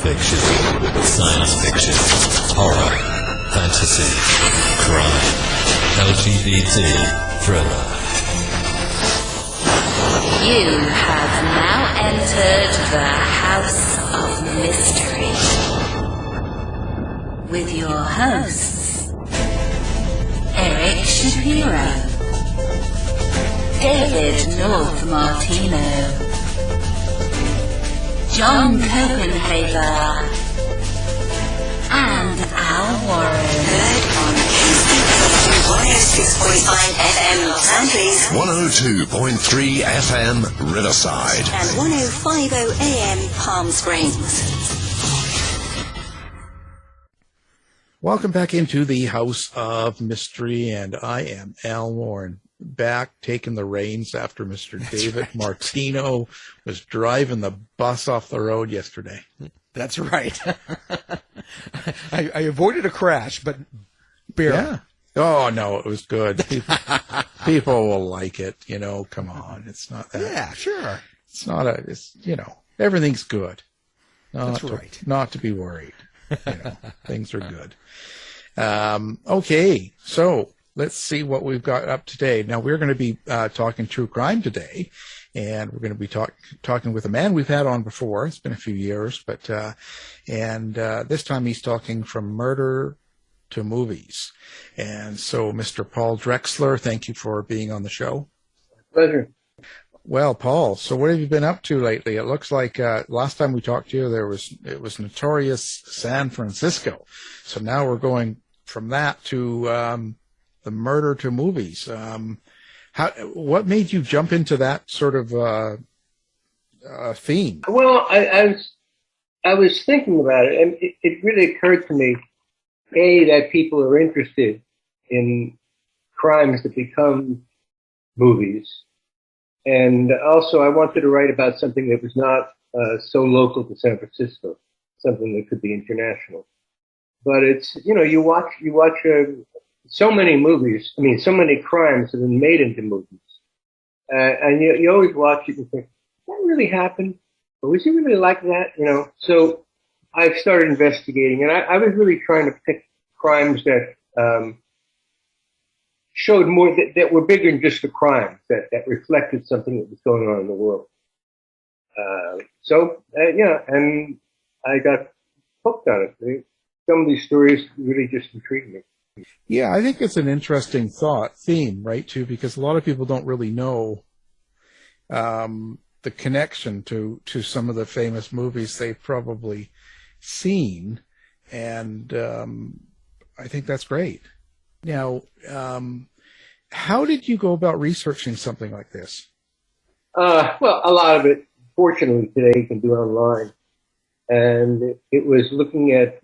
fiction, science fiction, horror, fantasy, crime, LGBT, thriller. You have now entered the House of Mystery with your hosts, Eric Shapiro, David North Martino, John Copenhaver, and Al Warren. Heard on KCW 106.5 FM Los Angeles, 102.3 FM Riverside, and 105.0 AM Palm Springs. Welcome back into the House of Mystery, and I am Al Warren, back taking the reins after Mr. David Martino was driving the bus off the road yesterday. That's right. I avoided a crash, but barely. Yeah. Oh, no, it was good. People will like it, you know, come on. It's not that. Yeah, sure. It's not everything's good. That's right. Not to be worried. You know, things are good. Okay, so let's see what we've got up today. Now, we're going to be talking true crime today, and we're going to be talking with a man we've had on before. It's been a few years, but this time he's talking from murder to movies. And so, Mr. Paul Drexler, thank you for being on the show. Pleasure. Well, Paul, so what have you been up to lately? It looks like last time we talked to you, it was Notorious San Francisco. So now we're going from that to the murder to movies. What made you jump into that sort of theme? Well, I was thinking about it, and it really occurred to me, that people are interested in crimes that become movies. And also, I wanted to write about something that was not so local to San Francisco, something that could be international. But it's, you watch so many movies, so many crimes have been made into movies. And you always watch it and think, did that really happen? Or was he really like that? So I started investigating, and I was really trying to pick crimes that showed more, that were bigger than just the crimes, that reflected something that was going on in the world. And I got hooked on it. Some of these stories really just intrigued me. Yeah, I think it's an interesting theme, right, too, because a lot of people don't really know the connection to some of the famous movies they've probably seen, and I think that's great. Now, how did you go about researching something like this? Well, a lot of it, fortunately, today you can do online. And it was looking at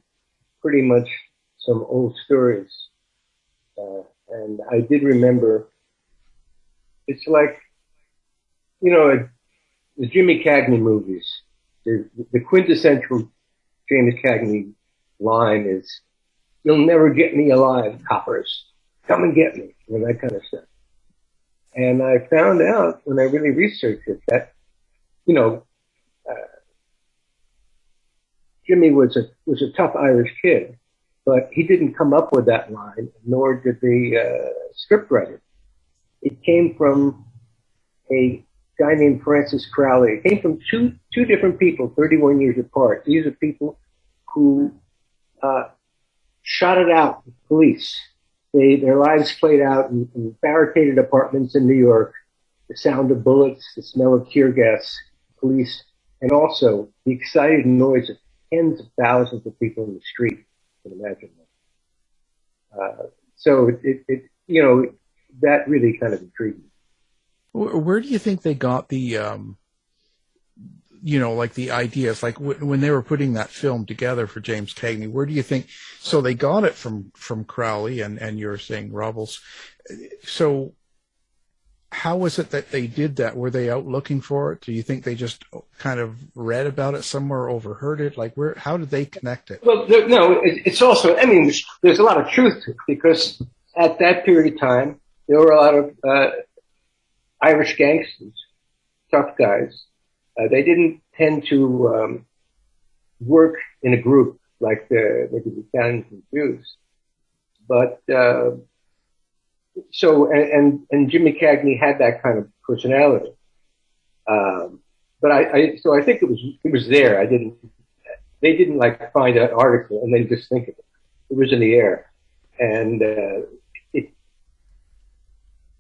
pretty much some old stories. And I did remember, it's like, the Jimmy Cagney movies. The quintessential James Cagney line is, "You'll never get me alive, coppers. Come and get me," that kind of stuff. And I found out when I really researched it that, Jimmy was a tough Irish kid, but he didn't come up with that line, nor did the scriptwriter. It came from a guy named Francis Crowley. It came from two different people, 31 years apart. These are people who shot it out with police. Their lives played out in barricaded apartments in New York, the sound of bullets, the smell of tear gas, police, and also the excited noise of tens of thousands of people in the street. You can imagine that. So that really kind of intrigued me. Where do you think they got the, like the ideas, like when they were putting that film together for James Cagney? Where do you think? So they got it from Crowley, and you're saying Robles. So how was it that they did that? Were they out looking for it? Do you think they just kind of read about it somewhere, overheard it? Like how did they connect it? Well, it's also, there's a lot of truth to it, because at that period of time, there were a lot of Irish gangsters, tough guys. They didn't tend to work in a group like maybe the Italians and Jews. But and Jimmy Cagney had that kind of personality. But I think it was there. They didn't like find an article and then just think of it. It was in the air, and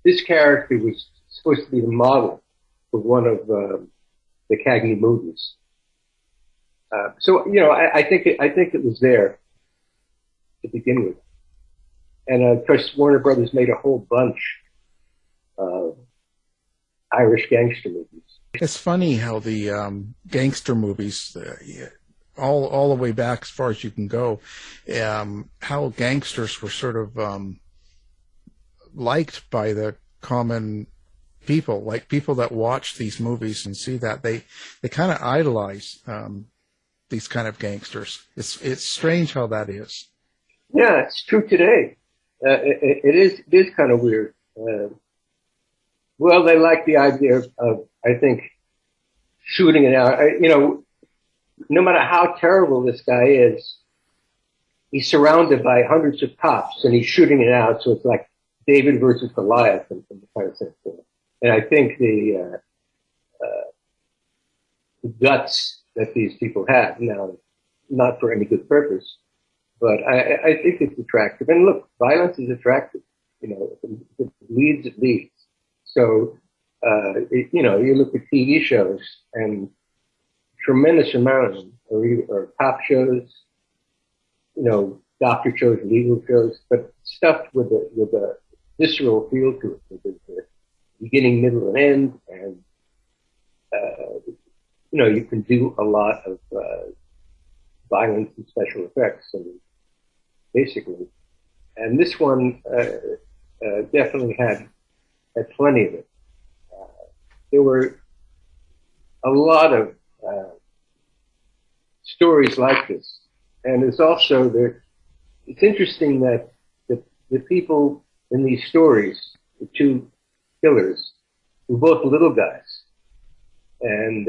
this character was supposed to be the model for one of the Cagney movies. So I think it was there to begin with, and of course Warner Brothers made a whole bunch of Irish gangster movies. It's funny how the gangster movies, all the way back as far as you can go, how gangsters were sort of liked by the common people, like people that watch these movies and see that they kind of idolize these kind of gangsters. It's strange how that is. Yeah, it's true today. It is kind of weird. Well, they like the idea of I think, shooting it out. No matter how terrible this guy is, he's surrounded by hundreds of cops and he's shooting it out. So it's like David versus Goliath in the kind of sense. And I think the guts that these people have now, not for any good purpose, but I think it's attractive. And look, violence is attractive. If it leads, it leads. So, you look at TV shows and tremendous amount of them, or cop shows, doctor shows, legal shows, but stuff with a visceral feel to it, with the beginning, middle, and end, and you can do a lot of violence and special effects, and basically, and this one definitely had plenty of it. There were a lot of stories like this, and it's also it's interesting that the people in these stories, the two killers, were both little guys, and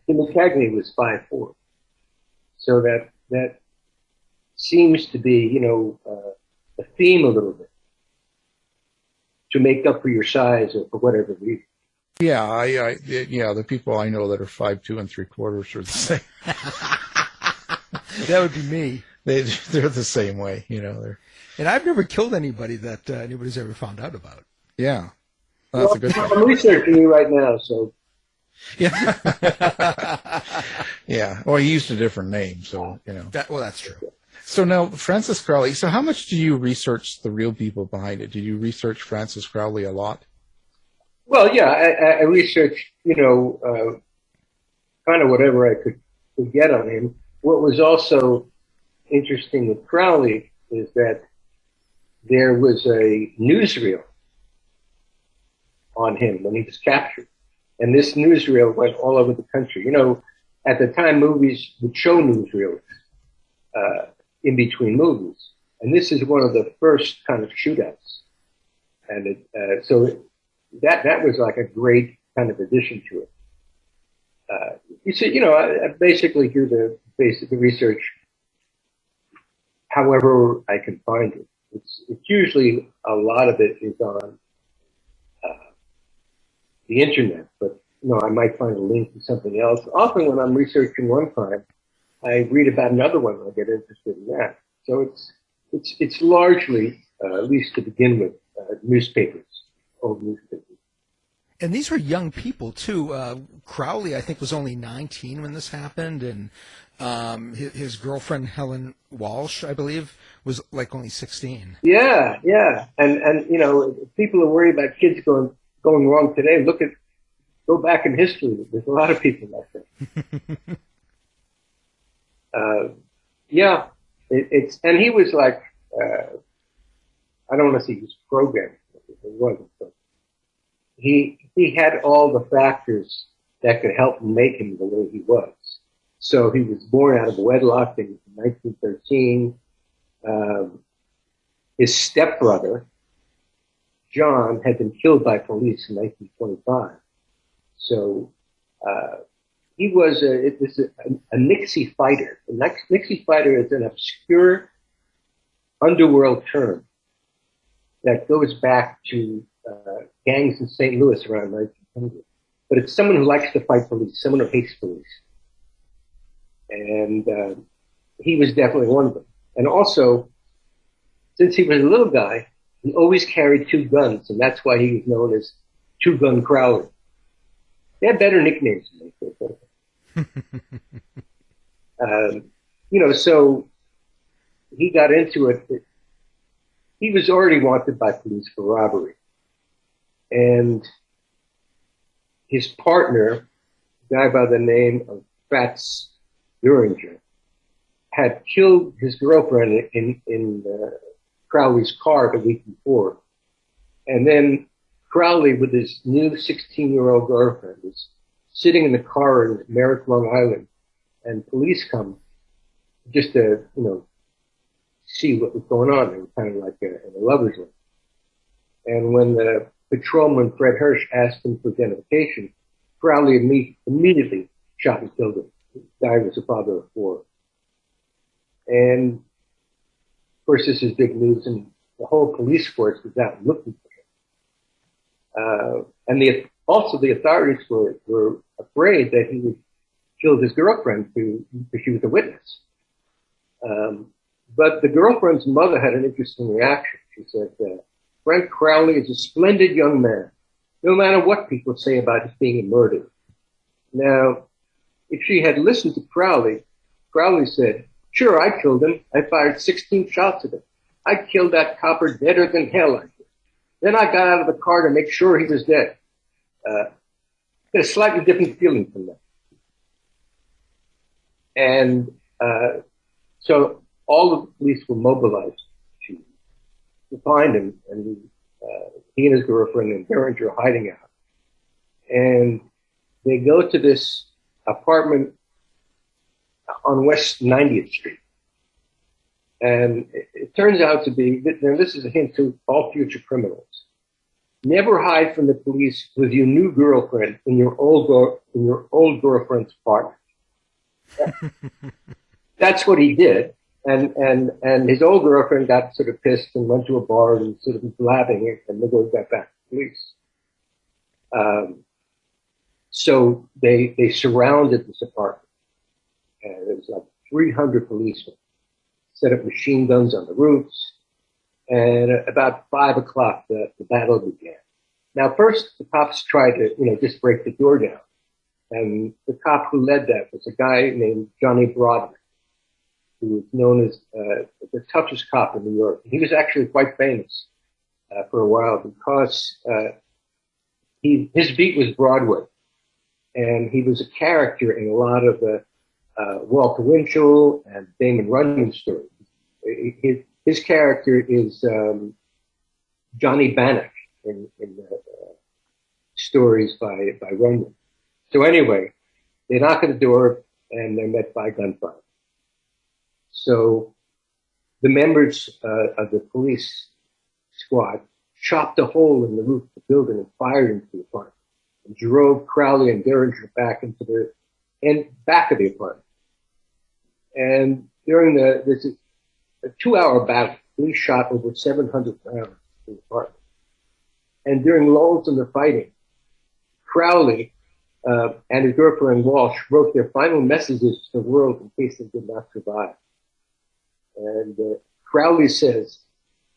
Jimmy Cagney was 5'4", so that seems to be a theme a little bit, to make up for your size or for whatever reason. Yeah, the people I know that are 5'2" and 3/4 are the same. That would be me. They're the same way, And I've never killed anybody that anybody's ever found out about. Yeah, that's a good thing. I'm researching you right now, so. Yeah. Yeah. Well, he used a different name, so That's true. So now, Francis Crowley. So how much do you research the real people behind it? Did you research Francis Crowley a lot? Well, yeah, I researched, kind of whatever I could get on him. What was also interesting with Crowley is that there was a newsreel on him when he was captured. And this newsreel went all over the country. At the time, movies would show newsreels in between movies. And this is one of the first kind of shootouts. And that was like a great kind of addition to it. I basically do the basic research however I can find it. It's usually, a lot of it is on the internet, but I might find a link to something else. Often when I'm researching one crime, I read about another one and I get interested in that. So it's largely, at least to begin with, newspapers, old newspapers. And these were young people, too. Crowley, I think, was only 19 when this happened, and his girlfriend, Helen Walsh, I believe, was like only 16. Yeah. And people are worried about kids going wrong today. Go back in history. There's a lot of people like that. And he was like, I don't want to say he was programmed. It wasn't, but he had all the factors that could help make him the way he was. So he was born out of wedlock in 1913. His stepbrother, John, had been killed by police in 1925. So he was a Nixie fighter. A Nixie fighter is an obscure underworld term that goes back to gangs in St. Louis around 1900. But it's someone who likes to fight police, someone who hates police. And he was definitely one of them. And also, since he was a little guy, he always carried two guns, and that's why he was known as Two Gun Crowley. They had better nicknames than they did. So he got into it. He was already wanted by police for robbery. And his partner, a guy by the name of Fats Duringer, had killed his girlfriend in Crowley's car the week before. And then Crowley, with his new 16-year-old girlfriend, was sitting in the car in Merrick, Long Island, and police come just to, see what was going on. They were kind of like in a lover's lane. And when the patrolman, Fred Hirsch, asked him for identification, Crowley immediately shot and killed him. The guy was a father of four. And, of course, this is big news, and the whole police force was out looking for him. And also the authorities were afraid that he would kill his girlfriend because she was a witness. But the girlfriend's mother had an interesting reaction. She said, Frank Crowley is a splendid young man, no matter what people say about his being a murderer. Now, if she had listened to Crowley said, sure, I killed him. I fired 16 shots at him. I killed that copper deader than hell I did. Then I got out of the car to make sure he was dead. Get a slightly different feeling from that. And so all of the police were mobilized to find him, and he and his girlfriend and Derringer are hiding out. And they go to this apartment on West 90th Street. And it turns out to be, now this is a hint to all future criminals. Never hide from the police with your new girlfriend in your old girlfriend's apartment. That's what he did. And his old girlfriend got sort of pissed and went to a bar and sort of was blabbing it, and they got back to the police. So they surrounded this apartment. And there was like 300 policemen, set up machine guns on the roofs. And about 5 o'clock, the battle began. Now, first, the cops tried to, just break the door down. And the cop who led that was a guy named Johnny Broadman, who was known as the toughest cop in New York. He was actually quite famous for a while because his beat was Broadway. And he was a character in a lot of the Walter Winchell and Damon Runyon stories. His character is Johnny Bannock in the stories by Runyon. So anyway, they knock at the door and they're met by gunfire. So the members of the police squad chopped a hole in the roof of the building and fired into the apartment and drove Crowley and Derringer back into the back of the apartment. And during this a 2-hour battle, police shot over 700 rounds in the apartment. And during lulls in the fighting, Crowley and his girlfriend Walsh wrote their final messages to the world in case they did not survive. And Crowley says,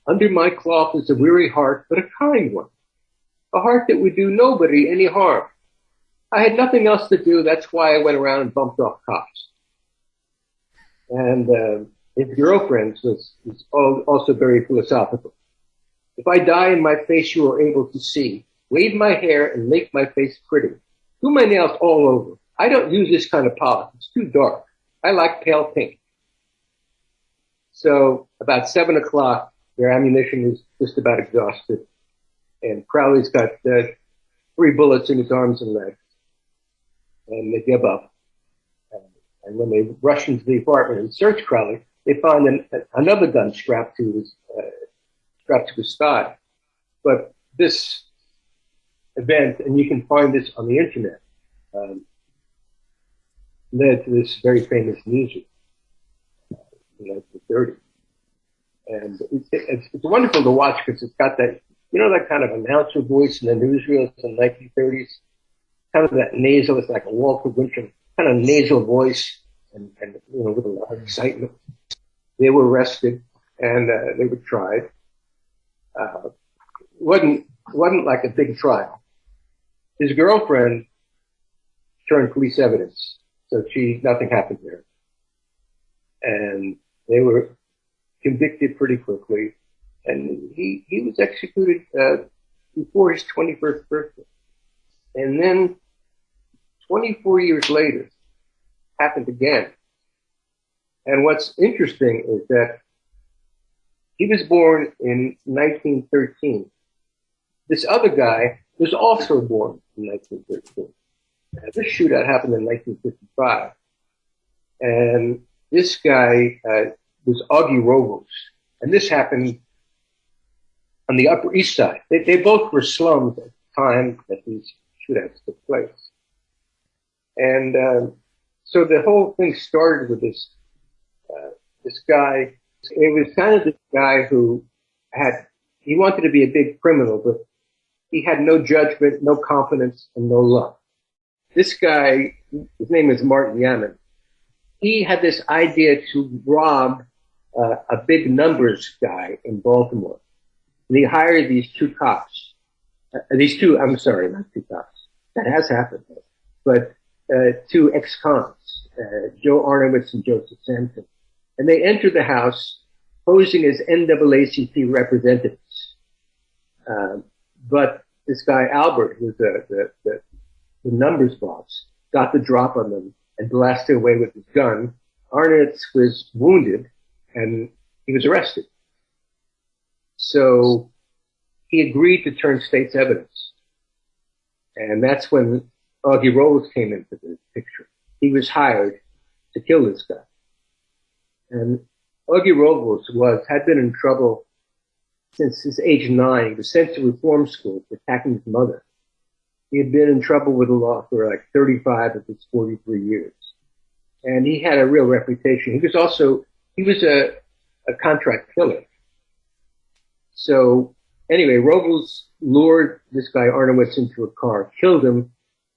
under my cloth is a weary heart, but a kind one. A heart that would do nobody any harm. I had nothing else to do. That's why I went around and bumped off cops. And his girlfriend was also very philosophical. If I die and my face you are able to see, wave my hair and make my face pretty. Do my nails all over. I don't use this kind of polish. It's too dark. I like pale pink. So about 7 o'clock, their ammunition is just about exhausted. And Crowley's got 3 bullets in his arms and legs. And they give up. And when they rush into the apartment and search Crowley, they find another gun strapped to his thigh. But this event, and you can find this on the internet, led to this very famous music in the 1930s. And it's wonderful to watch because it's got that, that kind of announcer voice in the newsreels in the 1930s. Kind of that nasal, it's like a Walter Winchell kind of nasal voice and with a lot of excitement. They were arrested and they were tried. Wasn't like a big trial. His girlfriend turned police evidence, so nothing happened there. And they were convicted pretty quickly, and he was executed before his 21st birthday. And then 24 years later, happened again. And what's interesting is that he was born in 1913. This other guy was also born in 1913. This shootout happened in 1955. And this guy was Augie Robles. And this happened on the Upper East Side. They both were slums at the time that these shootouts took place. And so the whole thing started with this guy. It was kind of this guy who he wanted to be a big criminal, but he had no judgment, no confidence, and no luck. This guy, his name is Martin Yaman. He had this idea to rob a big numbers guy in Baltimore. And he hired these two cops. I'm sorry, not two cops. That has happened. But two ex-cons, Joe Arnowitz and Joseph Sampson. And they entered the house posing as NAACP representatives. But this guy, Albert, who was the numbers boss, got the drop on them and blasted away with his gun. Arnowitz was wounded and he was arrested. So he agreed to turn state's evidence. And that's when Augie Robles came into the picture. He was hired to kill this guy. And Augie Robles had been in trouble since his age 9. He was sent to reform school for attacking his mother. He had been in trouble with the law for like 35 of his 43 years. And he had a real reputation. He was a contract killer. So anyway, Robles lured this guy Arnowitz into a car, killed him,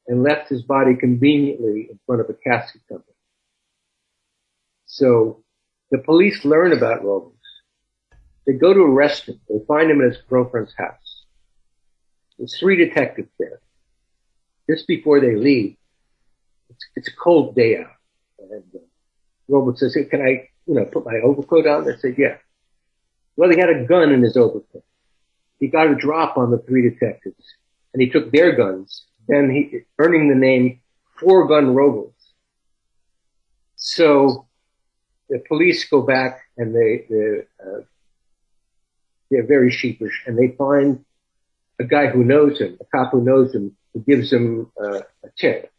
and left his body conveniently in front of a casket company. So the police learn about Robles. They go to arrest him. They find him in his girlfriend's house. There's 3 detectives there. Just before they leave, it's a cold day out. And Robles says, "Hey, can I, put my overcoat on?" They said, "Yeah." Well, he had a gun in his overcoat. He got a drop on the 3 detectives, and he took their guns, then earning the name 4-Gun Robles. So the police go back, and they're very sheepish, and they find a guy who knows him, a cop who knows him, who gives him a tip.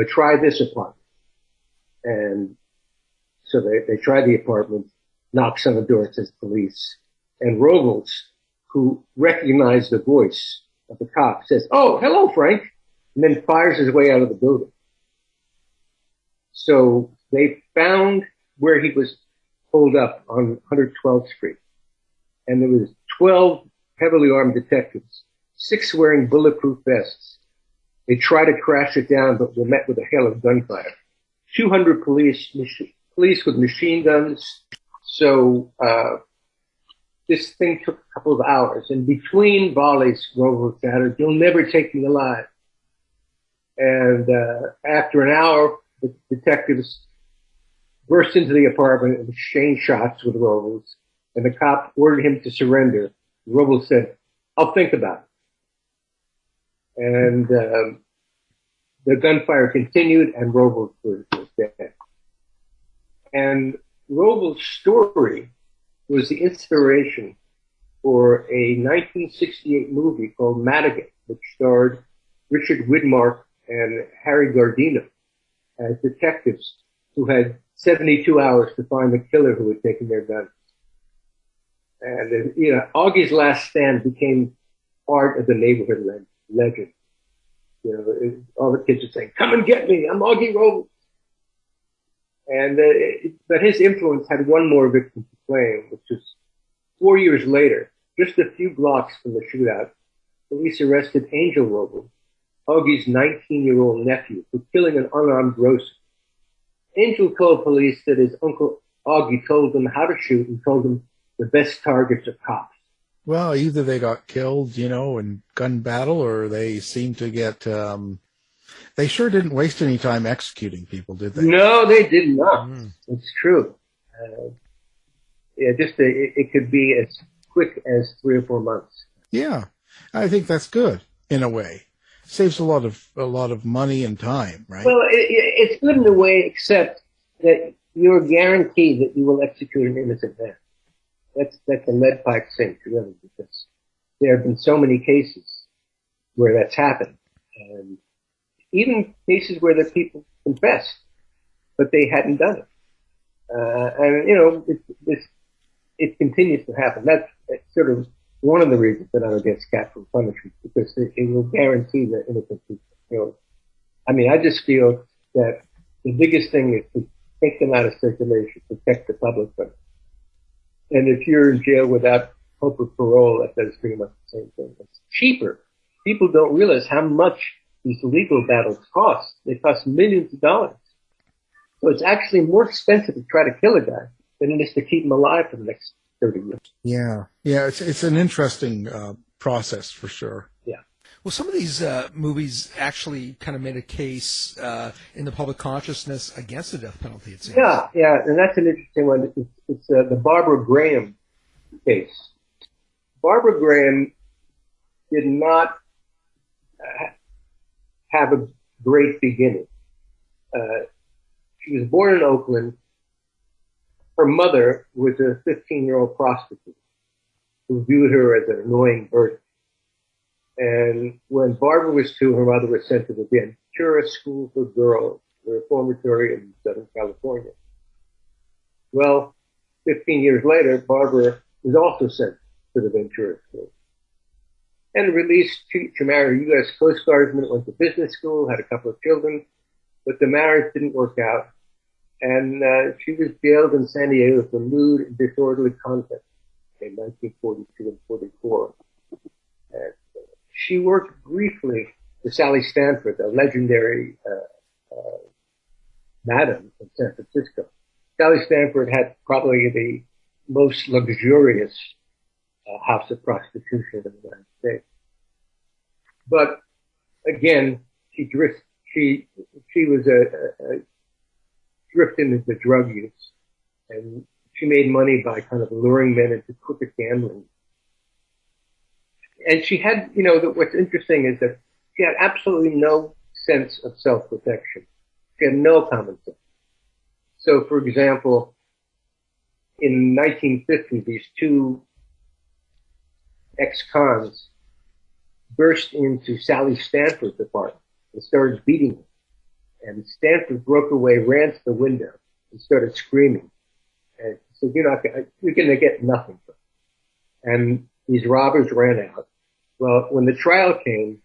Try this apartment. And so they try the apartment, knocks on the door, it says police. And Robles, who recognized the voice of the cop, says, "Oh, hello, Frank," and then fires his way out of the building. So they found where he was holed up on 112th Street. And there was 12 heavily armed detectives, 6 wearing bulletproof vests. They tried to crash it down, but were met with a hail of gunfire. 200 police with machine guns. So this thing took a couple of hours. And between volleys, Robles shouted, "You'll never take me alive." And after an hour, the detectives burst into the apartment and exchanged shots with Robles. And the cop ordered him to surrender. Robles said, "I'll think about it." And the gunfire continued, and Robles was dead. And Robles' story was the inspiration for a 1968 movie called Madigan, which starred Richard Widmark and Harry Gardino as detectives who had 72 hours to find the killer who had taken their guns. And, Augie's last stand became part of the neighborhood legend. All the kids are saying, "Come and get me, I'm Augie Robles." And but his influence had one more victim to claim, which was 4 years later, just a few blocks from the shootout. Police arrested Angel Roble, Augie's 19-year-old nephew, for killing an unarmed grocer. Angel told police that his uncle Augie told them how to shoot and told them the best targets are cops. Well, either they got killed, in gun battle, or they seemed to get. They sure didn't waste any time executing people, did they? No, they did not. It's true. It could be as quick as 3 or 4 months. Yeah, I think that's good in a way. Saves a lot of money and time, right? Well, it's good in a way, except that you're guaranteed that you will execute an innocent man. That's a lead pipe sink, really, because there have been so many cases where that's happened, and even cases where the people confessed, but they hadn't done it. It continues to happen. That's sort of one of the reasons that I'm against capital punishment, because it will guarantee that innocent people. I just feel that the biggest thing is to take them out of circulation, protect the public from it. And if you're in jail without hope of parole, that does pretty much the same thing. It's cheaper. People don't realize how much these legal battles cost. They cost millions of dollars. So it's actually more expensive to try to kill a guy than it is to keep him alive for the next 30 years. Yeah. It's an interesting process for sure. Yeah. Well, some of these movies actually kind of made a case in the public consciousness against the death penalty, it seems. Yeah, and that's an interesting one. It's the Barbara Graham case. Barbara Graham did not have a great beginning. She was born in Oakland. Her mother was a 15-year-old prostitute who viewed her as an annoying burden. And when Barbara was 2, her mother was sent to the Ventura School for Girls, a reformatory in Southern California. Well, 15 years later, Barbara was also sent to the Ventura School. And released to marry a U.S. Coast Guardsman, went to business school, had a couple of children, but the marriage didn't work out. And she was jailed in San Diego for lewd and disorderly conduct in 1942 and 44. And she worked briefly for Sally Stanford, a legendary madam in San Francisco. Sally Stanford had probably the most luxurious house of prostitution in the United States. But again, she was a drifted into drug use, and she made money by kind of luring men into crooked gambling. And she had, what's interesting is that she had absolutely no sense of self-protection. She had no common sense. So, for example, in 1950, these 2 ex-cons burst into Sally Stanford's apartment and started beating her. And Stanford broke away, ran to the window, and started screaming. And said, you're going to get nothing from it. And these robbers ran out. Well, when the trial came,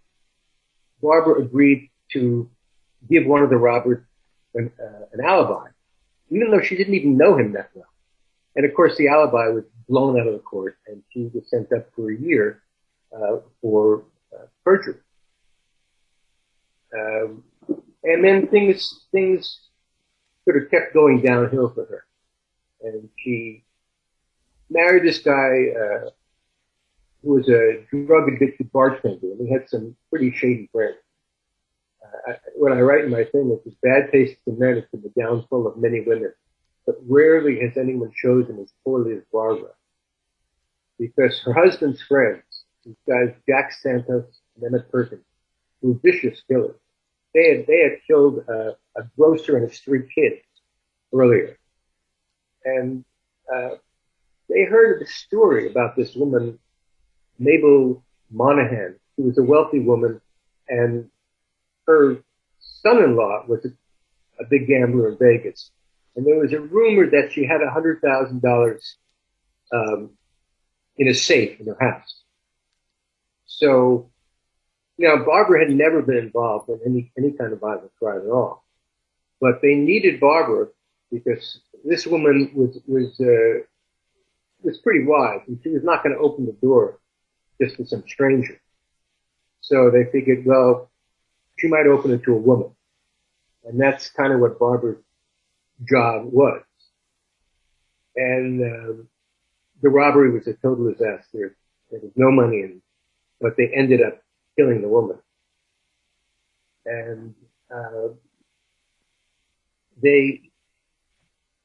Barbara agreed to give one of the robbers an alibi, even though she didn't even know him that well. And of course, the alibi was blown out of the court, and she was sent up for a year for perjury. And then things sort of kept going downhill for her. And she married this guy who was a drug-addicted bartender, and he had some pretty shady friends. What I write in my thing is, bad taste in men has been the downfall of many women, but rarely has anyone chosen as poorly as Barbara. Because her husband's friends, these guys, Jack Santos and Emmett Perkins, were vicious killers. They had killed a grocer and his 3 kids earlier. And they heard the story about this woman, Mabel Monahan, who was a wealthy woman, and her son-in-law was a big gambler in Vegas. And there was a rumor that she had $100,000 in a safe in her house. So, Barbara had never been involved in any kind of violent crime at all. But they needed Barbara because this woman was pretty wise, and she was not going to open the door just to some stranger. So they figured, well, she might open it to a woman. And that's kind of what Barbara's job was. And the robbery was a total disaster. There was no money in it, but they ended up killing the woman. And they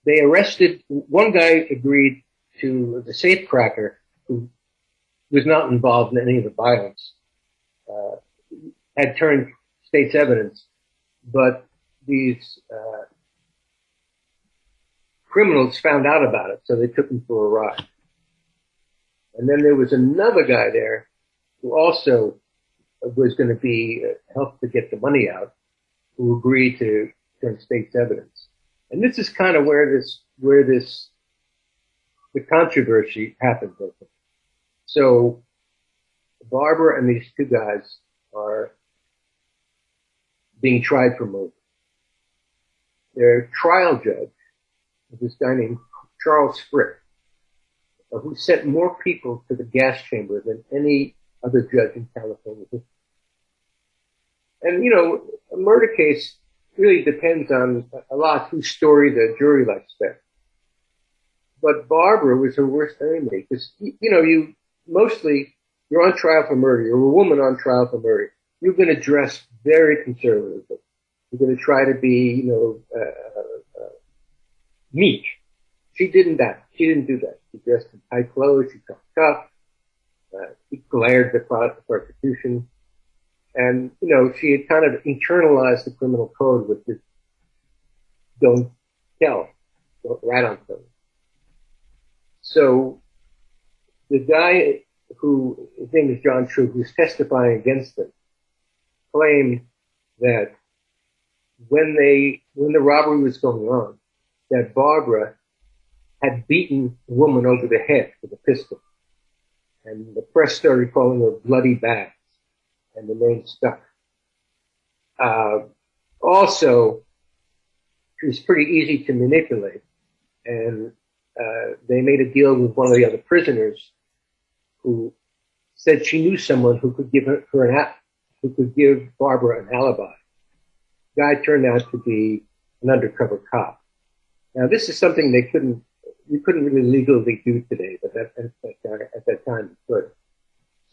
arrested, one guy agreed to, the safecracker, who was not involved in any of the violence, had turned state's evidence, but these criminals found out about it, so they took him for a ride. And then there was another guy there who also was going to be helped to get the money out, who agreed to turn state's evidence. And this is kind of where the controversy happened. So Barbara and these two guys are being tried for murder. Their trial judge is this guy named Charles Frick, who sent more people to the gas chamber than any other judge in California. And, you know, a murder case really depends on a lot whose story the jury likes better. But Barbara was her worst enemy because, you know, you're on trial for murder. You're a woman on trial for murder. You're going to dress very conservatively. You're going to try to be, meek. She didn't do that. She dressed in tight clothes. She talked tough. She glared at the prosecution. And, you know, she had kind of internalized the criminal code with this don't tell, don't rat on someone. So the guy his name is John True, who's testifying against them, claimed that when the robbery was going on, that Barbara had beaten the woman over the head with a pistol. And the press started calling her bloody bags, and the name stuck. Also, she was pretty easy to manipulate, and they made a deal with one of the other prisoners who said she knew someone who could give who could give Barbara an alibi. The guy turned out to be an undercover cop. Now, this is something we couldn't really legally do today, but at that time we could.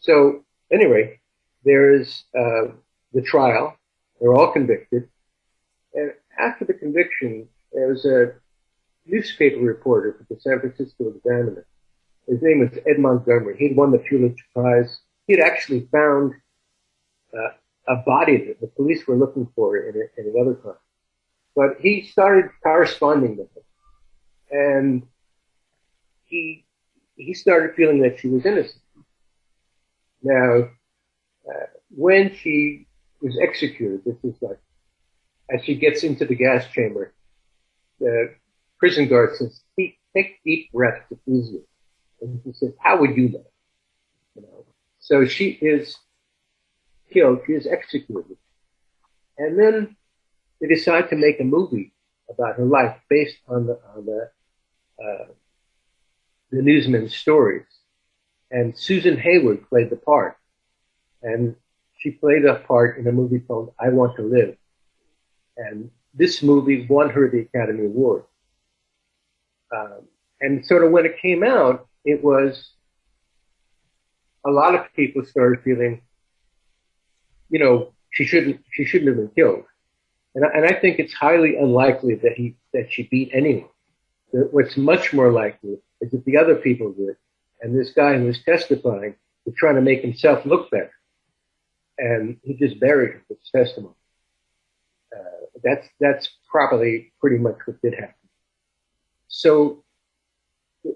So anyway, there's the trial. They're all convicted. And after the conviction, there was a newspaper reporter for the San Francisco Examiner. His name was Ed Montgomery. He'd won the Pulitzer Prize. He had actually found a body that the police were looking for in another crime. But he started corresponding with her. And he started feeling that she was innocent. Now, when she was executed, this is like, as she gets into the gas chamber, the prison guard says, take deep breaths, it's easier. And he says, how would you know? So she is killed, she is executed. And then they decide to make a movie about her life based on the newsmen's stories. And Susan Hayward played the part. And she played a part in a movie called I Want to Live. And this movie won her the Academy Award. And sort of when it came out, it was a lot of people started feeling, she shouldn't have been killed. And I think it's highly unlikely that she beat anyone. What's much more likely is that the other people did. And this guy who was testifying was trying to make himself look better. And he just buried her with his testimony. That's probably pretty much what did happen. So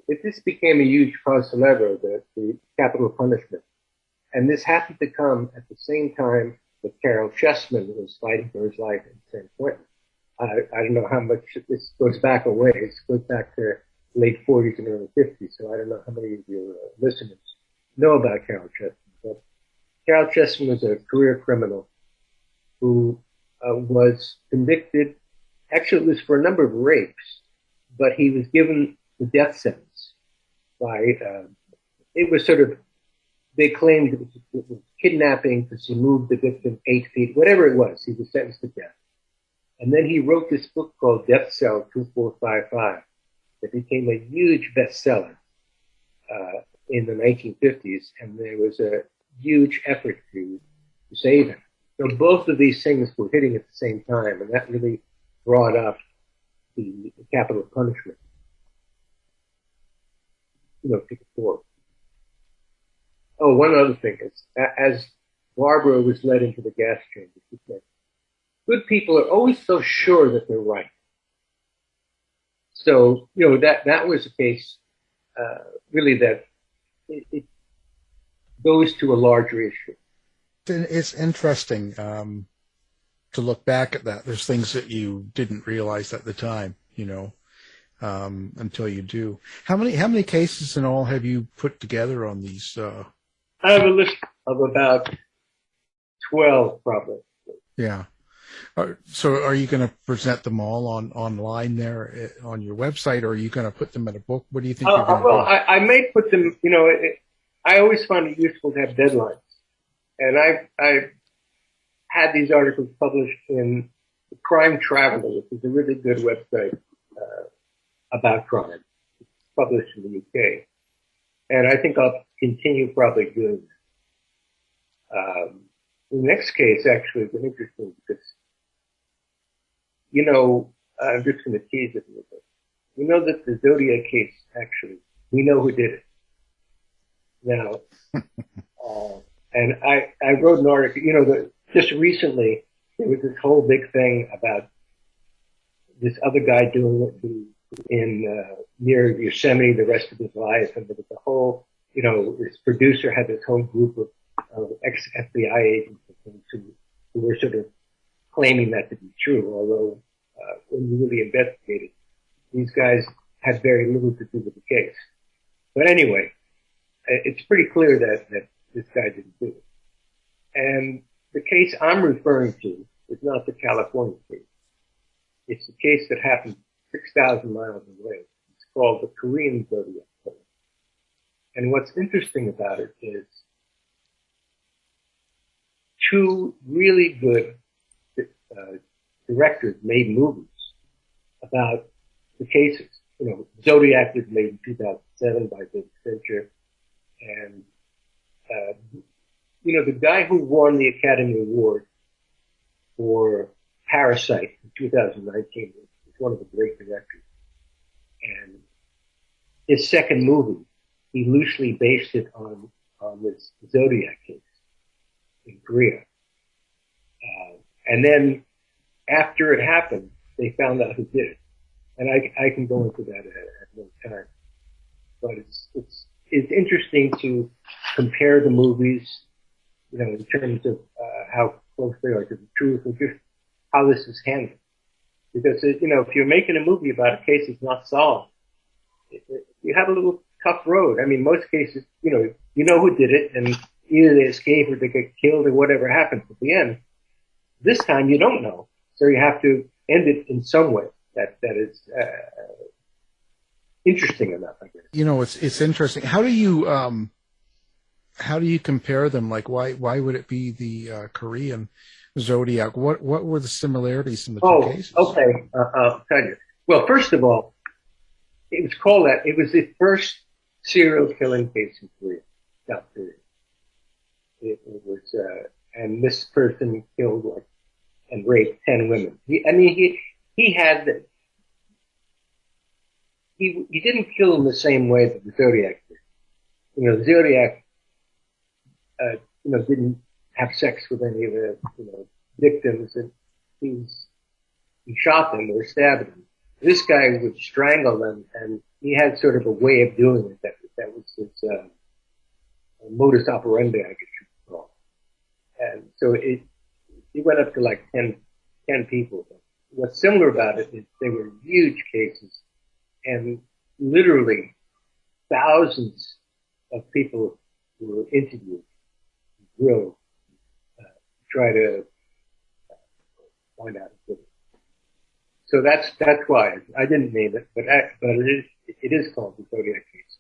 if this became a huge cause célèbre, the capital punishment, and this happened to come at the same time that Carol Chessman was fighting for his life in San Quentin. I don't know how much this goes back a ways. It goes back to late 40s and early 50s, so I don't know how many of your listeners know about Carol Chessman. But Carol Chessman was a career criminal who was convicted. Actually, it was for a number of rapes, but he was given the death sentence by, it was sort of, they claimed it was kidnapping because he moved the victim 8 feet, whatever it was, he was sentenced to death. And then he wrote this book called Death Cell 2455 that became a huge bestseller in the 1950s, and there was a huge effort to save him. So both of these things were hitting at the same time, and that really brought up the capital punishment, to the fore. Oh, one other thing is, as Barbara was led into the gas chamber, she said, good people are always so sure that they're right. So, that was a case, really, that it goes to a larger issue. It's interesting to look back at that. There's things that you didn't realize at the time, until you do. How many cases in all have you put together on these? I have a list of about 12, probably. Yeah. So are you going to present them all online there on your website, or are you going to put them in a book? What do you think you're going to do? I may put them, I always find it useful to have deadlines. And I've had these articles published in the Crime Traveler, which is a really good website about crime. It's published in the UK. And I think I'll continue probably doing that. The next case actually is interesting because, I'm just going to tease it a little bit. We know that the Zodiac case, actually, we know who did it. Now, and I wrote an article, just recently, there was this whole big thing about this other guy doing it in near Yosemite the rest of his life, and there was a whole, this producer had this whole group of ex-FBI agents who were sort of claiming that to be true, although when you really investigate it, these guys had very little to do with the case. But anyway, it's pretty clear that this guy didn't do it. And the case I'm referring to is not the California case. It's the case that happened 6,000 miles away. It's called the Korean Podium. And what's interesting about it is two really good directors made movies about the cases. Zodiac was made in 2007 by David Fincher. And, the guy who won the Academy Award for Parasite in 2019 was one of the great directors. And his second movie, he loosely based it on this Zodiac case in Korea. And then after it happened, they found out who did it. And I can go into that at no time. But it's interesting to compare the movies, in terms of how close they are to the truth, and just how this is handled. Because, if you're making a movie about a case that's not solved, you have a little tough road. I mean, most cases, you know who did it, and either they escape or they get killed or whatever happens at the end. This time you don't know, so you have to end it in some way that is interesting enough, I guess. It's interesting. How do you compare them? Like, why would it be the Korean Zodiac? What were the similarities in the two cases? Okay, I'll tell you. Well, first of all, it was called that. It was the first serial killing case in Korea, South Korea. It was, and this person killed and raped 10 women. He didn't kill in the same way that the Zodiac did. The Zodiac, didn't have sex with any of the, victims, and he shot them or stabbed them. This guy would strangle them, and he had sort of a way of doing it that was his modus operandi, I guess you could call it. And so he went up to like 10 people. What's similar about it is they were huge cases, and literally thousands of people were interviewed, grilled, try to find out who did it. So that's why I didn't name it, but it is called the Zodiac case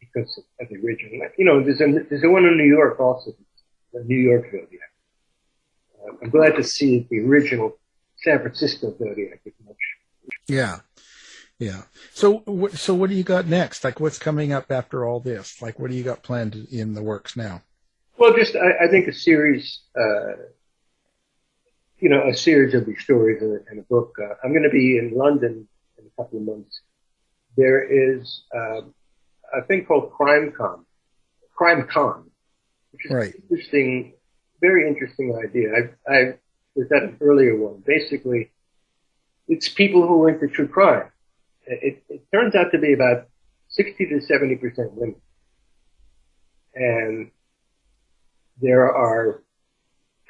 because of the original. You know, there's a one in New York also, the New York Zodiac. I'm glad to see the original San Francisco Zodiac is much. Yeah. Yeah. So what do you got next? Like, what's coming up after all this? Like, what do you got planned in the works now? Well, just I think a series, a series of these stories and a book. I'm going to be in London in a couple of months. There is a thing called CrimeCon, which is right. An interesting, very interesting idea. I was at an earlier one. Basically, it's people who are into true crime. It turns out to be about 60 to 70% women. And there are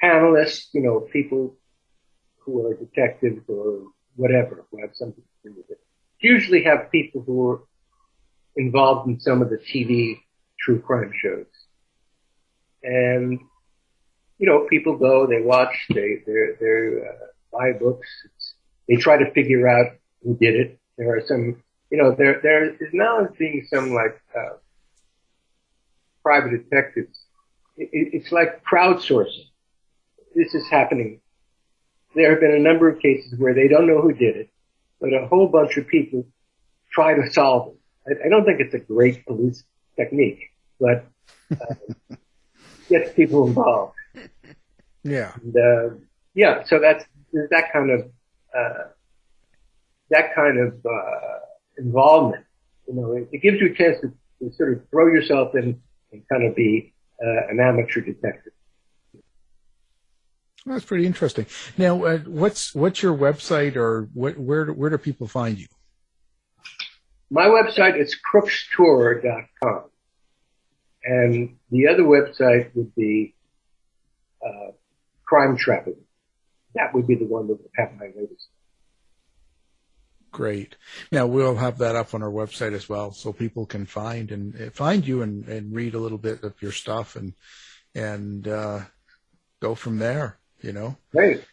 panelists, people who are detectives or whatever, who have something to do with it. Usually have people who are involved in some of the TV true crime shows. And, people go, they watch, they buy books. They try to figure out who did it. There are some, there is now being some private detectives. It's like crowdsourcing. This is happening. There have been a number of cases where they don't know who did it, but a whole bunch of people try to solve it. I don't think it's a great police technique, but gets people involved. Yeah. And, so there's that kind of involvement. It gives you a chance to sort of throw yourself in and kind of be an amateur detective. That's pretty interesting. Now, what's your website, or where do people find you? My website is crookstour.com, and the other website would be Crime Trafficking. That would be the one that would have my latest. Great. Now we'll have that up on our website as well, so people can find you and read a little bit of your stuff and go from there. Great.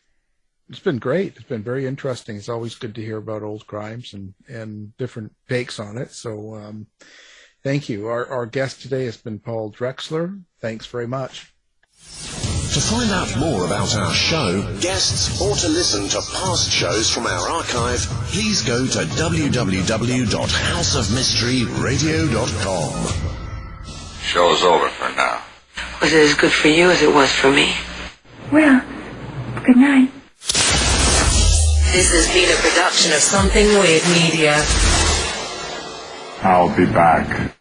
It's been great. It's been very interesting. It's always good to hear about old crimes and different takes on it. So thank you. Our guest today has been Paul Drexler. Thanks very much. To find out more about our show, guests, or to listen to past shows from our archive, please go to www.houseofmysteryradio.com. Show's over for now. Was it as good for you as it was for me? Well, good night. This has been a production of Something Weird Media. I'll be back.